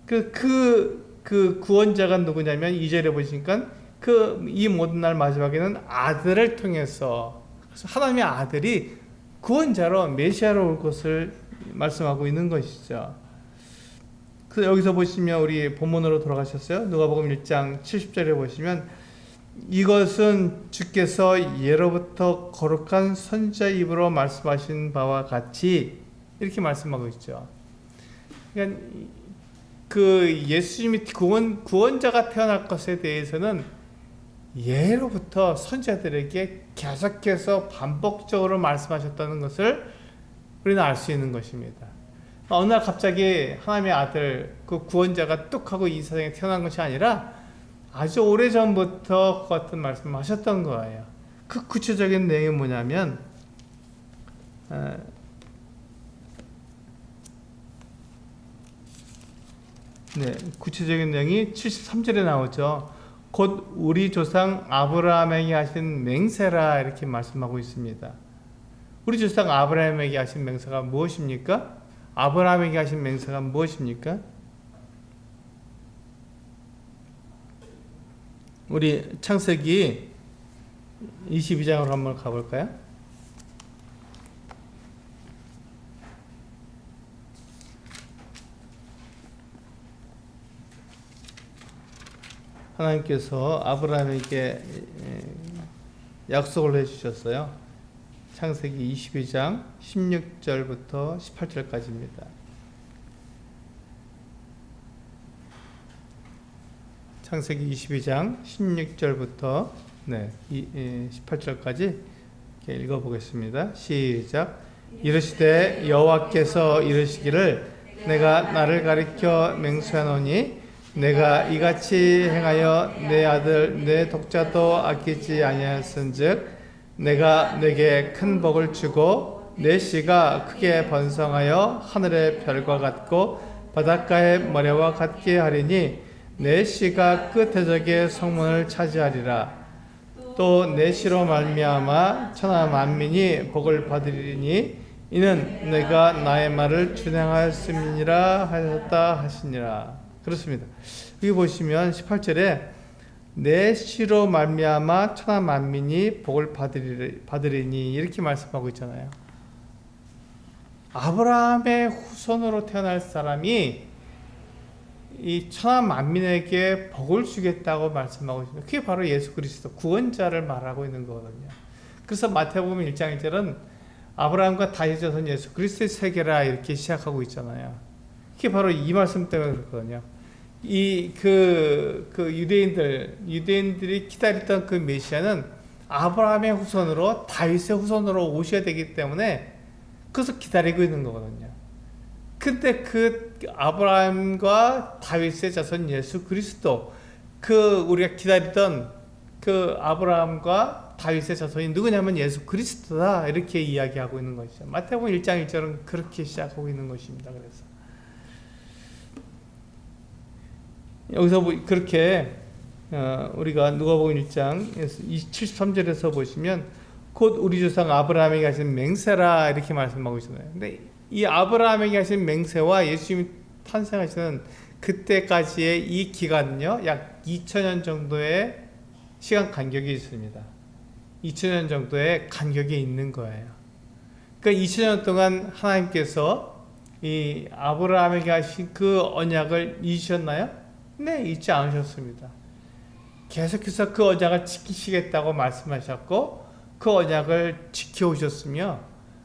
그 구원자가 누구냐면 2절에 보시니까 이 모든 날 마지막에는 아들을 통해서, 그래서 하나님의 아들이 구원자로 메시아로 올 것을 말씀하고 있는 것이죠. 그래서 여기서 보시면 우리 본문으로 돌아가셨어요. 누가복음 1장 70절에 보시면 이것은 주께서 예로부터 거룩한 선지자 입으로 말씀하신 바와 같이 이렇게 말씀하고 있죠. 그러니까 그 예수님이 구원자가 태어날 것에 대해서는 예로부터 선지자들에게 계속해서 반복적으로 말씀하셨다는 것을 우리는 알 수 있는 것입니다. 어느 날 갑자기 하나님의 아들, 그 구원자가 뚝 하고 이 세상에 태어난 것이 아니라 아주 오래전부터 그 같은 말씀을 하셨던 거예요. 그 구체적인 내용이 뭐냐면 구체적인 내용이 73절에 나오죠. 곧 우리 조상 아브라함에게 하신 맹세라 이렇게 말씀하고 있습니다. 우리 조상 아브라함에게 하신 맹세가 무엇입니까? 아브라함에게 하신 맹세가 무엇입니까? 우리 창세기 22장으로 한번 가볼까요? 하나님께서 아브라함에게 약속을 해주셨어요. 창세기 22장 16절부터 18절까지입니다. 창세기 22장 16절부터 18절까지 읽어보겠습니다. 시작. 이르시되 여호와께서 이르시기를 내가 나를 가리켜 맹세하노니 내가 이같이 행하여 내 아들 내 독자도 아끼지 아니하였은즉 내가 내게 큰 복을 주고 내 씨가 크게 번성하여 하늘의 별과 같고 바닷가의 모래와 같게 하리니 내 씨가 끝 해적의 성문을 차지하리라. 또 내 씨로 말미암아 천하 만민이 복을 받으리니 이는 내가 나의 말을 준행하였음이니라 하셨다 하시니라. 그렇습니다. 여기 보시면 18절에 내 씨로 말미암아 천하 만민이 복을 받으리니 이렇게 말씀하고 있잖아요. 아브라함의 후손으로 태어날 사람이 이 천하 만민에게 복을 주겠다고 말씀하고 있습니다. 그게 바로 예수 그리스도 구원자를 말하고 있는 거거든요. 그래서 마태복음 1장 1절은 아브라함과 다윗 자손 예수 그리스도의 세계라 이렇게 시작하고 있잖아요. 그게 바로 이 말씀 때문에 그렇거든요. 유대인들이 기다렸던 그 메시아는 아브라함의 후손으로 다윗의 후손으로 오셔야 되기 때문에 그래서 기다리고 있는 거거든요. 근데 그 아브라함과 다윗의 자손 예수 그리스도, 우리가 기다리던 그 아브라함과 다윗의 자손이 누구냐면 예수 그리스도다 이렇게 이야기하고 있는 것이죠. 마태복음 1장 1절은 그렇게 시작하고 있는 것입니다. 그래서 여기서 그렇게 우리가 누가복음 1장 73절에서 보시면 곧 우리 조상 아브라함에게 하신 맹세라 이렇게 말씀하고 있잖아요. 근데 이 아브라함에게 하신 맹세와 예수님이 탄생하시는 그때까지의 이 기간은요, 약 2000년 정도의 시간 간격이 있습니다. 2000년 정도의 간격이 있는 거예요. 그러니까 2000년 동안 하나님께서 이 아브라함에게 하신 그 언약을 잊으셨나요? 네, 잊지 않으셨습니다. 계속해서 그 언약을 지키시겠다고 말씀하셨고 그 언약을 지켜오셨으며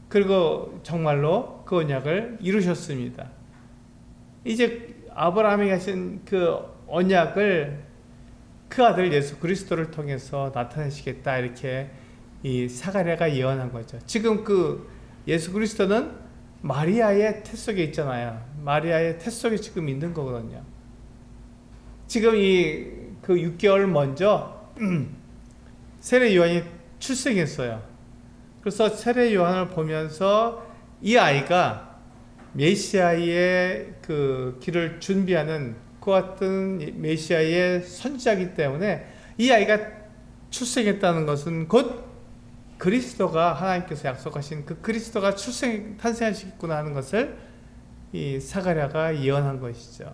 그리고 정말로 그 언약을 이루셨습니다. 이제 아브라함이 하신 그 언약을 그 아들 예수 그리스도를 통해서 나타내시겠다 이렇게 이 사가랴가 예언한 거죠. 지금 그 예수 그리스도는 마리아의 태 속에 있잖아요. 마리아의 태 속에 지금 있는 거거든요. 지금 이 그 6개월 먼저 세례 요한이 출생했어요. 그래서 세례 요한을 보면서 이 아이가 메시아의 그 길을 준비하는 그 같은 메시아의 선지자이기 때문에 이 아이가 출생했다는 것은 곧 그리스도가 하나님께서 약속하신 그 그리스도가 탄생하시겠구나 하는 것을 이 사가랴가 예언한 것이죠.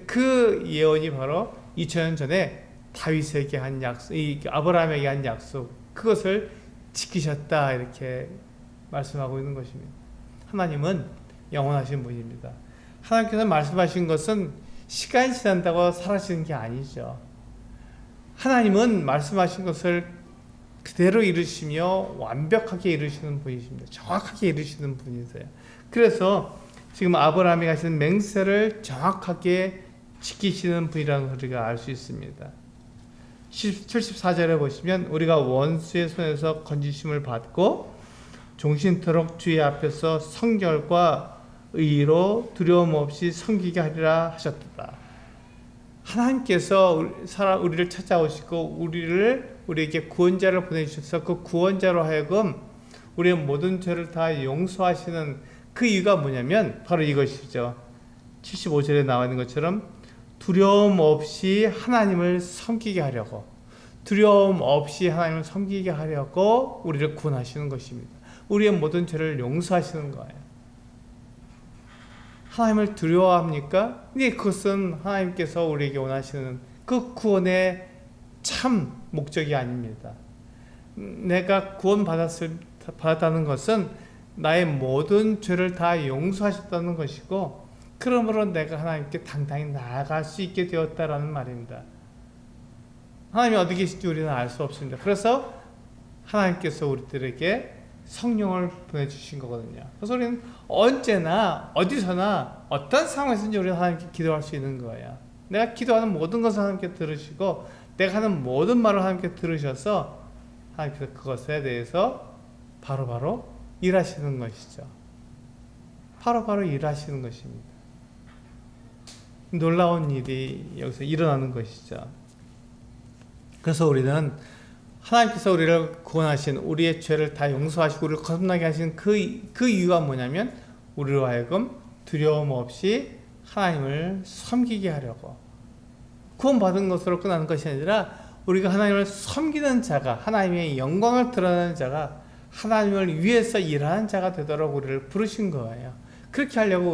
그 예언이 바로 2000년 전에 다윗에게 한 약속, 이 아브라함에게 한 약속, 그것을 지키셨다 이렇게 말씀하고 있는 것입니다. 하나님은 영원하신 분입니다. 하나님께서 말씀하신 것은 시간이 지난다고 사라지는 게 아니죠. 하나님은 말씀하신 것을 그대로 이루시며 완벽하게 이루시는 분이십니다. 정확하게 이루시는 분이세요. 그래서 지금 아브라함이 하시는 맹세를 정확하게 지키시는 분이라는 걸 우리가 알 수 있습니다. 74절에 보시면 우리가 원수의 손에서 건지심을 받고 종신토록 주의 앞에서 성결과 의로 두려움 없이 섬기게 하리라 하셨다. 하나님께서 우리를 찾아오시고 우리에게 구원자를 보내주셔서 그 구원자로 하여금 우리의 모든 죄를 다 용서하시는 그 이유가 뭐냐면 바로 이것이죠. 75절에 나와 있는 것처럼 두려움 없이 하나님을 섬기게 하려고, 두려움 없이 하나님을 섬기게 하려고 우리를 구원하시는 것입니다. 우리의 모든 죄를 용서하시는 거예요. 하나님을 두려워합니까? 네, 그것은 하나님께서 우리에게 원하시는 그 구원의 참 목적이 아닙니다. 내가 구원받았다는 것은 나의 모든 죄를 다 용서하셨다는 것이고, 그러므로 내가 하나님께 당당히 나아갈 수 있게 되었다라는 말입니다. 하나님이 어디 계신지 우리는 알 수 없습니다. 그래서 하나님께서 우리들에게 성령을 보내주신 거거든요. 그래서 우리는 언제나 어디서나 어떤 상황에서든지 우리는 하나님께 기도할 수 있는 거예요. 내가 기도하는 모든 것을 하나님께 들으시고 내가 하는 모든 말을 하나님께 들으셔서 하나님께서 그것에 대해서 바로바로 일하시는 것이죠. 바로바로 일하시는 것입니다. 놀라운 일이 여기서 일어나는 것이죠. 그래서 우리는 하나님께서 우리를 구원하신, 우리의 죄를 다 용서하시고 우리를 거듭나게 하신 그 이유가 뭐냐면 우리로 하여금 두려움 없이 하나님을 섬기게 하려고, 구원받은 것으로 끝나는 것이 아니라 우리가 하나님을 섬기는 자가, 하나님의 영광을 드러내는 자가, 하나님을 위해서 일하는 자가 되도록 우리를 부르신 거예요. 그렇게 하려고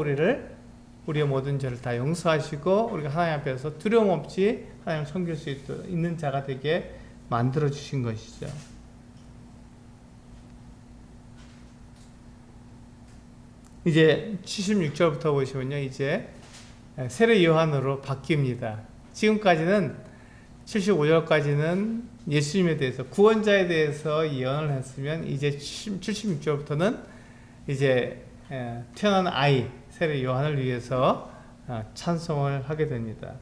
우리의 모든 죄를 다 용서하시고 우리가 하나님 앞에서 두려움 없이 하나님을 섬길 수 있는 자가 되게 만들어 주신 것이죠. 이제 76절부터 보시면요, 이제 세례 요한으로 바뀝니다. 지금까지는 75절까지는 예수님에 대해서, 구원자에 대해서 예언을 했으면 이제 76절부터는 이제 태어난 아이 세례 요한을 위해서 찬송을 하게 됩니다.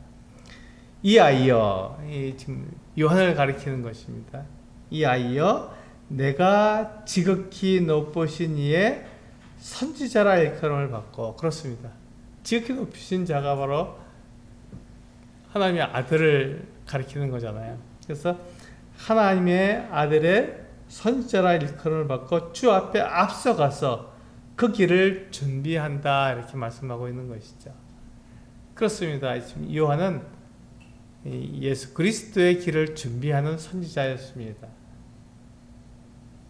이 아이여, 지금 요한을 가리키는 것입니다. 이 아이여, 내가 지극히 높으신 이의 선지자라 일컬음을 받고, 그렇습니다. 지극히 높으신 자가 바로 하나님의 아들을 가리키는 거잖아요. 그래서 하나님의 아들의 선지자라 일컬음을 받고 주 앞에 앞서가서 그 길을 준비한다 이렇게 말씀하고 있는 것이죠. 그렇습니다. 지금 요한은 예수 그리스도의 길을 준비하는 선지자였습니다.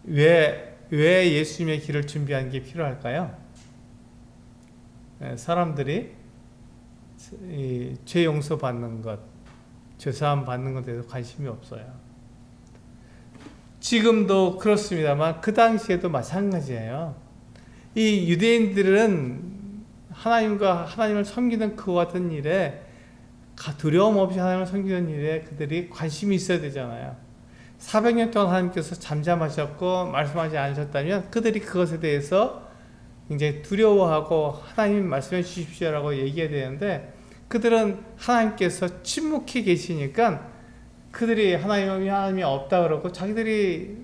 왜 예수님의 길을 준비하는 게 필요할까요? 사람들이 죄 용서 받는 것, 죄사함 받는 것에 대해서 관심이 없어요. 지금도 그렇습니다만 그 당시에도 마찬가지예요. 이 유대인들은 하나님을 섬기는 그와 같은 일에 두려움 없이 하나님을 섬기는 일에 그들이 관심이 있어야 되잖아요. 400년 동안 하나님께서 잠잠하셨고 말씀하지 않으셨다면 그들이 그것에 대해서 굉장히 두려워하고 하나님 말씀해 주십시오라고 얘기해야 되는데, 그들은 하나님께서 침묵해 계시니까 그들이 하나님이 없다 그러고 자기들이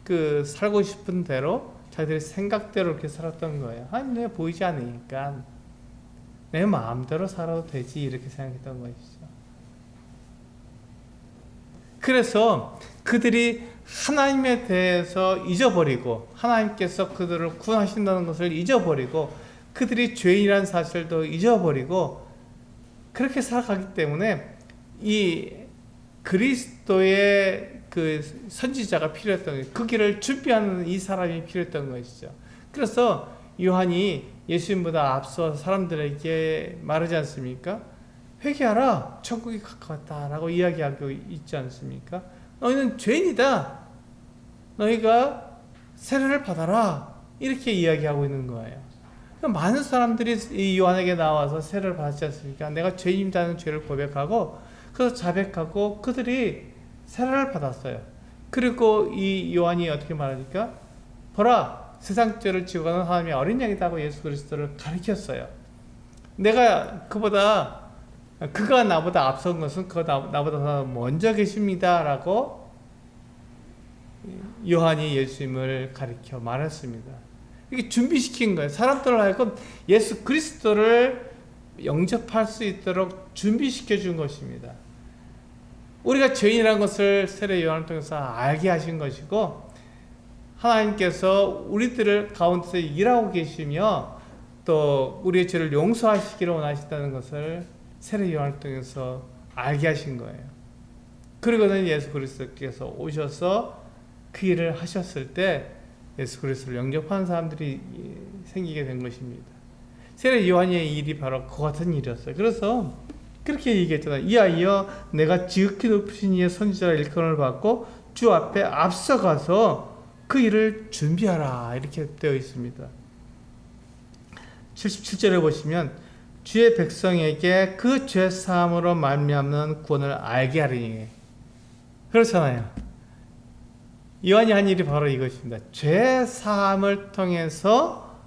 그 살고 싶은 대로 자기들의 생각대로 이렇게 살았던 거예요. 하나님 내가 보이지 않으니까 내 마음대로 살아도 되지, 이렇게 생각했던 것이죠. 그래서 그들이 하나님에 대해서 잊어버리고 하나님께서 그들을 구원하신다는 것을 잊어버리고 그들이 죄인이라는 사실도 잊어버리고 그렇게 살아가기 때문에 이 그리스도의 그 선지자가 필요했던 거예요. 그 길을 준비하는 이 사람이 필요했던 것이죠. 그래서 요한이 예수님보다 앞서 사람들에게 말하지 않습니까? 회개하라, 천국이 가까웠다라고 이야기하고 있지 않습니까? 너희는 죄인이다, 너희가 세례를 받아라, 이렇게 이야기하고 있는 거예요. 많은 사람들이 이 요한에게 나와서 세례를 받았지 않습니까? 내가 죄인이라는 죄를 고백하고 그래서 자백하고 그들이 세례를 받았어요. 그리고 이 요한이 어떻게 말하니까, 보라, 세상 죄를 지고 가는 하나님의 어린 양이다고 예수 그리스도를 가리켰어요. 그가 나보다 앞선 것은 그가 나보다 먼저 계십니다라고 요한이 예수님을 가리켜 말했습니다. 이게 준비시킨 거예요. 사람들을 하여금 예수 그리스도를 영접할 수 있도록 준비시켜 준 것입니다. 우리가 죄인이라는 것을 세례 요한을 통해서 알게 하신 것이고, 하나님께서 우리들을 가운데서 일하고 계시며 또 우리의 죄를 용서하시기를 원하신다는 것을 세례 요한을 통해서 알게 하신 거예요. 그리고는 예수 그리스도께서 오셔서 그 일을 하셨을 때 예수 그리스도를 영접하는 사람들이 생기게 된 것입니다. 세례 요한의 일이 바로 그 같은 일이었어요. 그래서 그렇게 얘기했잖아요. 이하여 내가 지극히 높으신 이의 선지자라 일컬음을 받고 주 앞에 앞서가서 그 일을 준비하라, 이렇게 되어 있습니다. 77절에 보시면 주의 백성에게 그 죄 사함으로 말미암는 구원을 알게 하리니, 그렇잖아요. 요한이 한 일이 바로 이것입니다. 죄 사함을 통해서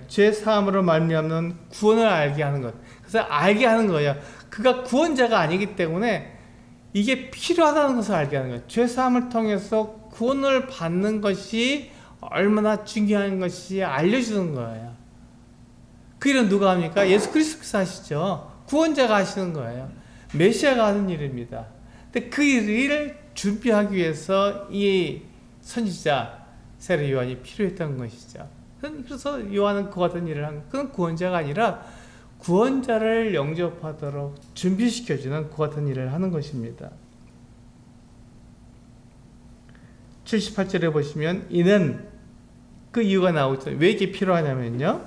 죄 사함으로 말미암는 구원을 알게 하는 것. 그래서 알게 하는 거예요. 그가 구원자가 아니기 때문에 이게 필요하다는 것을 알게 하는 거예요. 죄 사함을 통해서 구원을 받는 것이 얼마나 중요한 것이 알려주는 거예요. 그 일은 누가 합니까? 예수 그리스도께서 하시죠. 구원자가 하시는 거예요. 메시아가 하는 일입니다. 근데 그 일을 준비하기 위해서 이 선지자 세례 요한이 필요했던 것이죠. 그래서 요한은 그 같은 일을 한, 그건 구원자가 아니라 구원자를 영접하도록 준비시켜주는 그 같은 일을 하는 것입니다. 78절에 보시면 이는 그 이유가 나오죠. 왜 이게 필요하냐면요,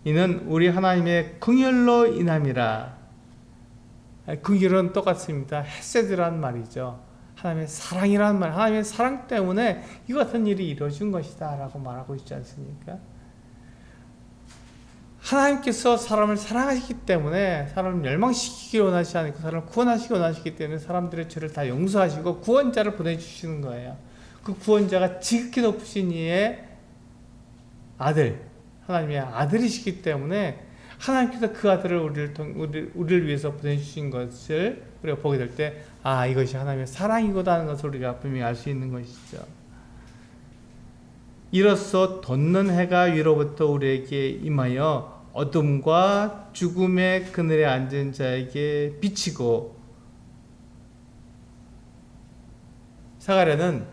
이는 우리 하나님의 긍휼로 인함이라. 긍휼은 똑같습니다. 헤세드란 말이죠. 하나님의 사랑이란 말, 하나님의 사랑 때문에 이 같은 일이 이루어진 것이다 라고 말하고 있지 않습니까? 하나님께서 사람을 사랑하시기 때문에 사람을 멸망시키기 원하시지 않고 사람을 구원하시기 원하시기 때문에 사람들의 죄를 다 용서하시고 구원자를 보내주시는 거예요. 그 구원자가 지극히 높으신 이의 아들, 하나님의 아들이시기 때문에 하나님께서 그 아들을 우리를 위해서 보내주신 것을 우리가 보게 될 때, 아, 이것이 하나님의 사랑이구나 하는 것을 우리가 분명히 알 수 있는 것이죠. 이로써 돋는 해가 위로부터 우리에게 임하여 어둠과 죽음의 그늘에 앉은 자에게 비치고, 사가랴는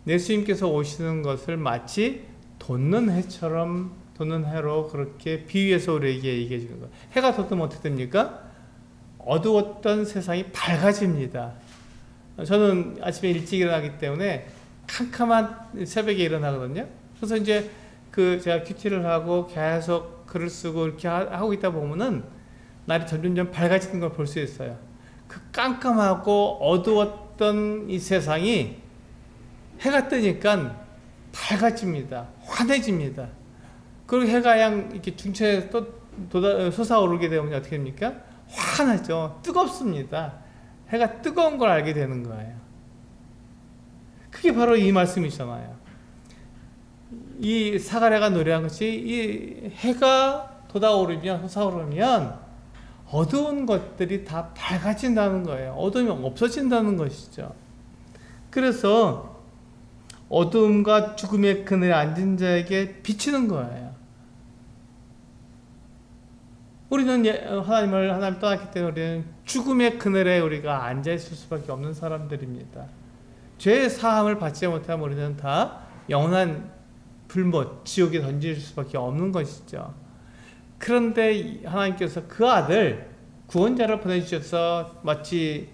예수님께서 오시는 것을 마치 돋는 해처럼, 돋는 해로 그렇게 비유해서 우리에게 얘기해 주는 거예요. 해가 돋으면 어떻게 됩니까? 어두웠던 세상이 밝아집니다. 저는 아침에 일찍 일어나기 때문에 캄캄한 새벽에 일어나거든요. 그래서 이제 제가 큐티를 하고 계속 글을 쓰고 이렇게 하고 있다 보면은 날이 점점점 밝아지는 걸 볼 수 있어요. 그 깜깜하고 어두웠던 이 세상이 해가 뜨니까 밝아집니다. 환해집니다. 그리고 해가 이렇게 중천에 또 솟아오르게 되면 어떻게 됩니까? 환하죠. 뜨겁습니다. 해가 뜨거운 걸 알게 되는 거예요. 그게 바로 이 말씀이잖아요. 이 사가랴가 노래한 것이 이 해가 돋아오르면 솟아오르면 어두운 것들이 다 밝아진다는 거예요. 어둠이 없어진다는 것이죠. 그래서 어둠과 죽음의 그늘에 앉은 자에게 비치는 거예요. 우리는 하나님 떠났기 때문에 우리는 죽음의 그늘에 우리가 앉아있을 수밖에 없는 사람들입니다. 죄의 사함을 받지 못하면 우리는 다 영원한 불못, 지옥에 던질 수밖에 없는 것이죠. 그런데 하나님께서 그 아들, 구원자를 보내주셔서 마치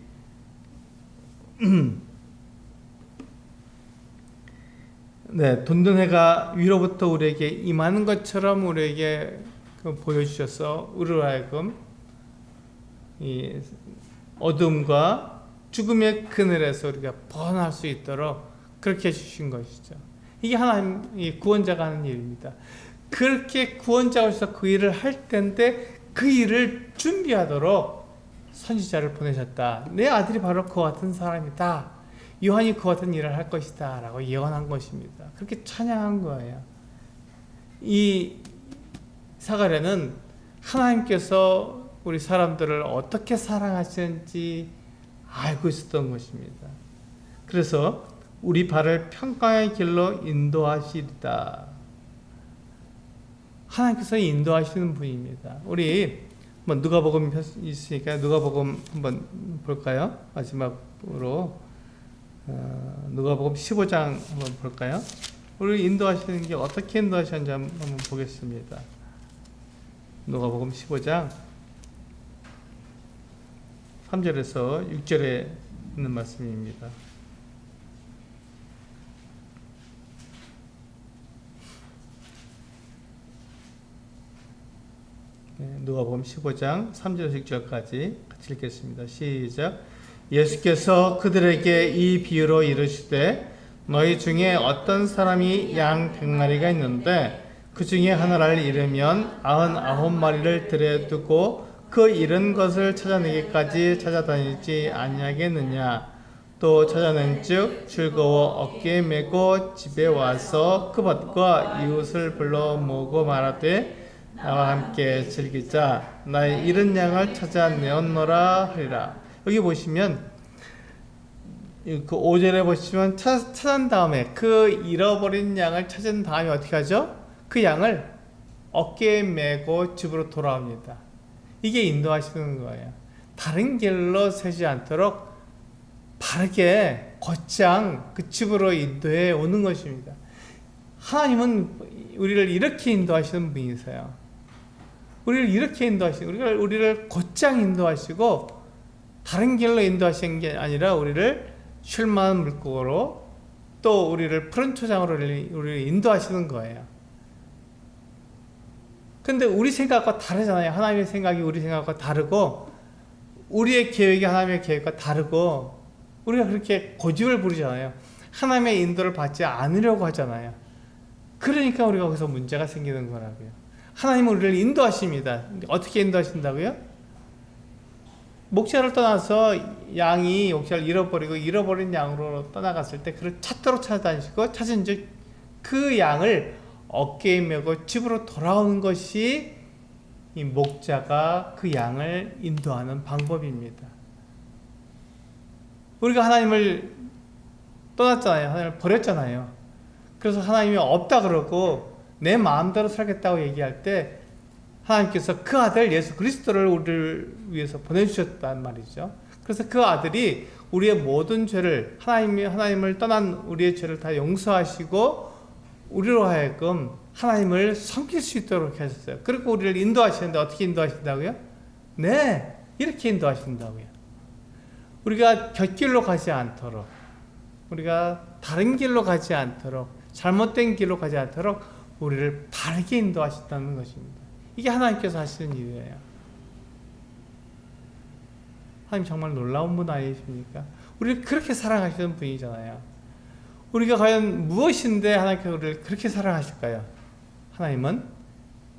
돋는 해가 위로부터 우리에게 임하는 것처럼 우리에게 보여주셔서 우리로 하여금 이 어둠과 죽음의 그늘에서 우리가 벗어날 수 있도록 그렇게 해주신 것이죠. 이게 하나님, 이 구원자가 하는 일입니다. 그렇게 구원자가 오셔서 그 일을 할 텐데 그 일을 준비하도록 선지자를 보내셨다. 내 아들이 바로 그와 같은 사람이다. 요한이 그와 같은 일을 할 것이다 라고 예언한 것입니다. 그렇게 찬양한 거예요. 이 사가랴는 하나님께서 우리 사람들을 어떻게 사랑하시는지 알고 있었던 것입니다. 그래서 우리 발을 평강의 길로 인도하시리다. 하나님께서 인도하시는 분입니다. 우리 누가복음 있으니까 누가복음 한번 볼까요? 마지막으로 누가복음 15장 한번 볼까요? 우리 인도하시는 게 어떻게 인도하시는지 한번 보겠습니다. 누가복음 15장 3절에서 6절에 있는 말씀입니다. 누가복음 15장 3절에서 6절까지 같이 읽겠습니다. 시작. 예수께서 그들에게 이 비유로 이르시되 너희 중에 어떤 사람이 양 100마리가 있는데 그 중에 하나를 잃으면 99마리를 들에 두고 그 잃은 것을 찾아내기까지 찾아다니지 아니하겠느냐. 또 찾아낸즉 즐거워 어깨에 메고 집에 와서 그 벗과 이웃을 불러 모으고 말하되 나와 함께 즐기자. 나의 잃은 양을 찾아내었노라 하리라. 여기 보시면 그 5절에 보시면 찾은 다음에 그 잃어버린 양을 찾은 다음에 어떻게 하죠? 그 양을 어깨에 메고 집으로 돌아옵니다. 이게 인도하시는 거예요. 다른 길로 새지 않도록 바르게 곧장 그 집으로 인도해 오는 것입니다. 하나님은 우리를 이렇게 인도하시는 분이세요. 우리를 이렇게 인도하시고 우리를 곧장 인도하시고 다른 길로 인도하시는 게 아니라 우리를 쉴만한 물고기로 또 우리를 푸른 초장으로 우리를 인도하시는 거예요. 근데 우리 생각과 다르잖아요. 하나님의 생각이 우리 생각과 다르고 우리의 계획이 하나님의 계획과 다르고 우리가 그렇게 고집을 부리잖아요. 하나님의 인도를 받지 않으려고 하잖아요. 그러니까 우리가 거기서 문제가 생기는 거라고요. 하나님은 우리를 인도하십니다. 어떻게 인도하신다고요? 목자를 떠나서 양이 목자를 잃어버리고 잃어버린 양으로 떠나갔을 때 그를 찾도록 찾아다니시고 찾은 즉 그 양을 어깨에 메고 집으로 돌아오는 것이 이 목자가 그 양을 인도하는 방법입니다. 우리가 하나님을 떠났잖아요. 하나님을 버렸잖아요. 그래서 하나님이 없다 그러고 내 마음대로 살겠다고 얘기할 때 하나님께서 그 아들 예수 그리스도를 우리를 위해서 보내주셨단 말이죠. 그래서 그 아들이 우리의 모든 죄를 하나님을 떠난 우리의 죄를 다 용서하시고 우리로 하여금 하나님을 섬길 수 있도록 하셨어요. 그리고 우리를 인도하시는데 어떻게 인도하신다고요? 네, 이렇게 인도하신다고요. 우리가 곁길로 가지 않도록, 우리가 다른 길로 가지 않도록, 잘못된 길로 가지 않도록 우리를 바르게 인도하신다는 것입니다. 이게 하나님께서 하시는 일이에요. 하나님 정말 놀라운 분 아니십니까? 우리를 그렇게 사랑하시는 분이잖아요. 우리가 과연 무엇인데 하나님께서 우리를 그렇게 사랑하실까요? 하나님은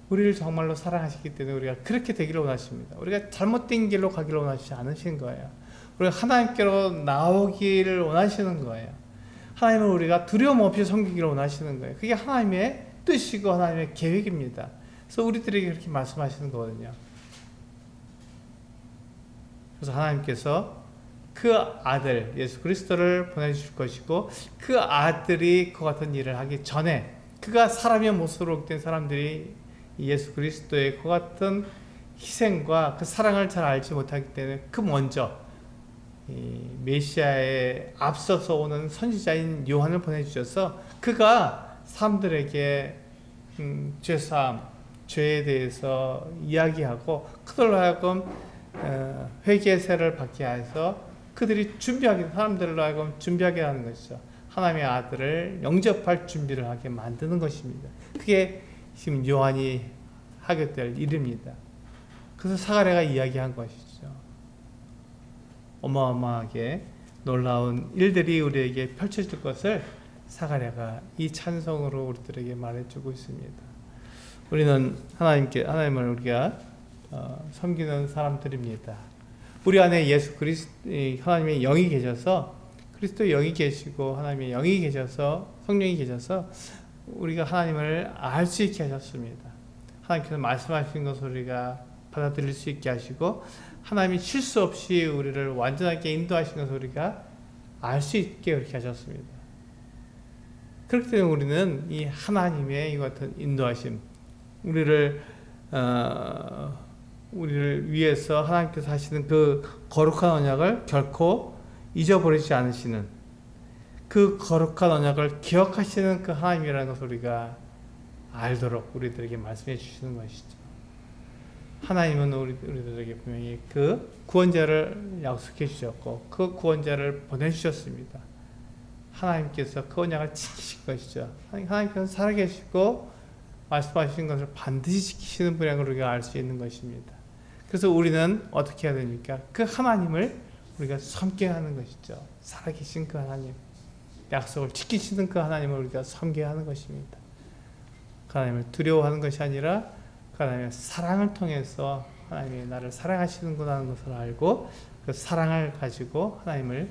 우리를 정말로 사랑하시기 때문에 우리가 그렇게 되기를 원하십니다. 우리가 잘못된 길로 가기를 원하시지 않으시는 거예요. 우리가 하나님께로 나오기를 원하시는 거예요. 하나님을 우리가 두려움 없이 섬기기를 원하시는 거예요. 그게 하나님의 뜻이고 하나님의 계획입니다. 그래서 우리들에게 그렇게 말씀하시는 거거든요. 그래서 하나님께서 그 아들 예수 그리스도를 보내주실 것이고, 그 아들이 그 같은 일을 하기 전에 그가 사람의 모습으로 된 사람들이 예수 그리스도의 그 같은 희생과 그 사랑을 잘 알지 못하기 때문에 그 먼저 이 메시아에 앞서서 오는 선지자인 요한을 보내주셔서 그가 사람들에게 죄사함, 죄에 대해서 이야기하고 그들로 하여금 회개의 세를 받게 해서 그들이 사람들로 하여금 준비하게 하는 것이죠. 하나님의 아들을 영접할 준비를 하게 만드는 것입니다. 그게 지금 요한이 하게 될 일입니다. 그래서 사가랴가 이야기한 것이죠. 어마어마하게 놀라운 일들이 우리에게 펼쳐질 것을 사가랴가 이 찬송으로 우리들에게 말해주고 있습니다. 우리는 하나님을 우리가 섬기는 사람들입니다. 우리 안에 예수 그리스도 하나님의 영이 계셔서, 그리스도의 영이 계시고 하나님의 영이 계셔서, 성령이 계셔서 우리가 하나님을 알 수 있게 하셨습니다. 하나님께서 말씀하신 것을 우리가 받아들일 수 있게 하시고, 하나님이 실수 없이 우리를 완전하게 인도하신 것을 우리가 알 수 있게 그렇게 하셨습니다. 그렇기 때문에 우리는 이 하나님의 이 같은 인도하심, 우리를 위해서 하나님께서 하시는 그 거룩한 언약을 결코 잊어버리지 않으시는, 그 거룩한 언약을 기억하시는 그 하나님이라는 것을 우리가 알도록 우리들에게 말씀해 주시는 것이죠. 하나님은 우리들에게 분명히 그 구원자를 약속해 주셨고 그 구원자를 보내주셨습니다. 하나님께서 그 언약을 지키실 것이죠. 하나님께서 살아계시고 말씀하신 것을 반드시 지키시는 분이라는 걸 우리가 알 수 있는 것입니다. 그래서 우리는 어떻게 해야 됩니까? 그 하나님을 우리가 섬겨야 하는 것이죠. 살아계신 그 하나님, 약속을 지키시는 그 하나님을 우리가 섬겨야 하는 것입니다. 그 하나님을 두려워하는 것이 아니라 그 하나님의 사랑을 통해서 하나님이 나를 사랑하시는구나 하는 것을 알고 그 사랑을 가지고 하나님을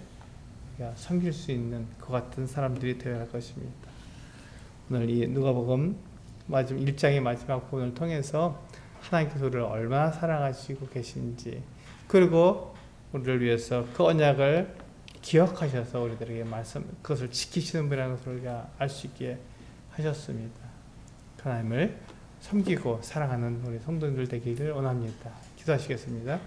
우리가 섬길 수 있는 그 같은 사람들이 되어야 할 것입니다. 오늘 이 누가복음 1장의 마지막 부분을 통해서 하나님께서 우리를 얼마나 사랑하시고 계신지, 그리고 우리를 위해서 그 언약을 기억하셔서 우리들에게 그것을 지키시는 분이라는 것을 우리가 알 수 있게 하셨습니다. 하나님을 섬기고 사랑하는 우리 성도들 되기를 원합니다. 기도하시겠습니다.